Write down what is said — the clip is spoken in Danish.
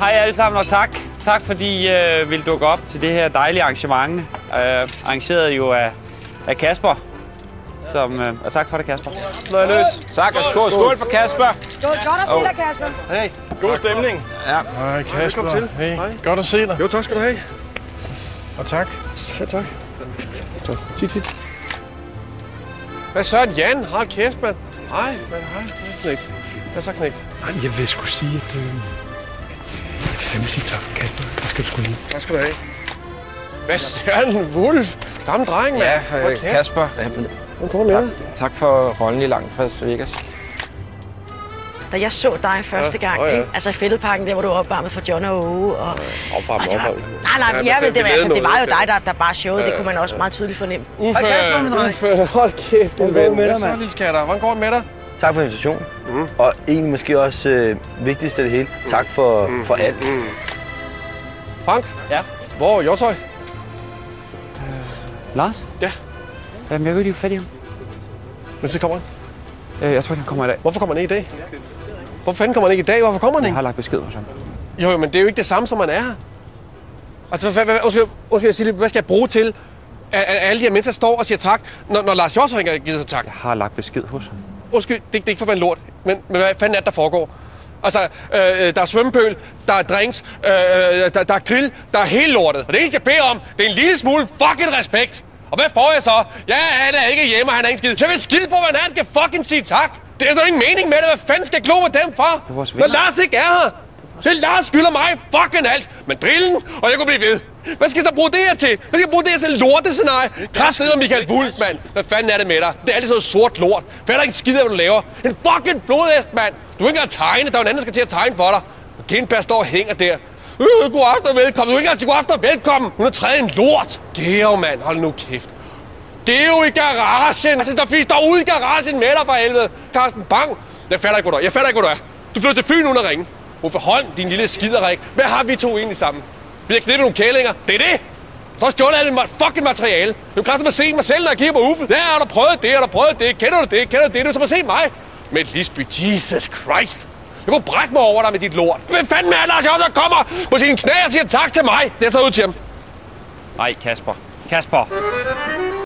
Hej alle sammen, og tak. Tak fordi I vil dukke op til det her dejlige arrangement. Arrangeret jo af Kasper. Og tak for det, Kasper. Slå jer løs. Tak, og skål for Kasper. Godt at se dig, Kasper. Hey, god stemning. Ja. Hej, Kasper. Til. Hey, godt at se dig. Jo, tak skal du have. Og tak. Ja, tak. Tit. Hvad så, Jan? Hold kæft, mand. Hej, knægt. Hvad så, knægt? Jeg vil sgu sige, at... Fem sige tak, Kasper. Det skal du sgu lige. Tak skal du have. Hvad Søren Wulff? Gammel dreng, mand. Ja, Kasper. Tak for rollen i Langt fra Vegas. Da jeg så dig første gang, ikke? Altså i Fælledparken, der hvor du var opvarmet for John og Åge. Og... Opvarmet. Nej, men det var jo dig, der bare showede. Det kunne man også meget tydeligt fornemme. Uffe, hold kæft, min ven. Hvad så, lille skatter? Hvordan går det med dig? Tak for invitationen. Og egentlig måske også vigtigst af det hele. Tak for alt. Frank? Ja? Hvor er Hjortøj? Lars? Ja? Jamen, jeg kan lige få fat i ham. Men så kommer han. Jeg tror ikke, han kommer i dag. Hvorfor kommer han ikke i dag? Hvorfor fanden kommer han ikke i dag? Hvorfor kommer han ikke? Jeg har lagt besked hos ham. Jo, men det er jo ikke det samme, som man er. Altså, hvad skal jeg bruge til, at alle de her mennesker står og siger tak, når Lars Hjortøj ikke giver sig tak? Jeg har lagt besked hos ham. Undskyld, det er ikke for at være en lort, men hvad fanden er det, der foregår? Altså, der er svømmepøl, der er drinks, der er grill, der er hele lortet. Og det eneste, jeg beder om, det er en lille smule fucking respekt. Og hvad får jeg så? Ja, han er ikke hjemme, og han er ikke skid. Så jeg vil skide på, hvad han skal fucking sige tak. Det er så ingen mening med det. Hvad fanden skal jeg glo på dem for? Når Lars ikke er her. Det Lars skylder mig fucking alt. Men drillen, og jeg kunne blive ved. Hvad skal jeg så bruge det her til? Hvad skal jeg bruge det her til lortescenarie? Kraftedeme med Michael Wulff, mand. Hvad fanden er det med dig? Det er altid sådan sort lort. Hvad er der ikke skid af, hvad du laver? En fucking blodæst, mand. Du kan ikke engang tegne. Der er en anden, der skal til at tegne for dig. Og Kindberg står og hænger der. God aften og velkommen. Du kan ikke engang sige god aften og velkommen. Hun har trædet en lort. Geo, mand. Hold nu kæft. Geo i garagen. Altså, der fisk derude i garagen med dig for helvede. Carsten Bang. Jeg fatter ikke, hvor du er. Du flytter til Fyn uden at ringe. Hvorfor hold din lille skiderik? Hvad har vi to egentlig sammen? Vi har knippet nogle kælinger. Det er det! Så stjålet alt mit fucking materiale. Du kan kraftigt se mig selv, når jeg kigger på Uffe. Der har du prøvet det, Kender du det? Du er som at se mig. Med Lisby, Jesus Christ. Jeg kunne brække mig over dig med dit lort. Hvem fanden er Lars Hjortøj, der kommer på sine knæ og siger tak til mig? Det er så ud til ham. Nej, Kasper.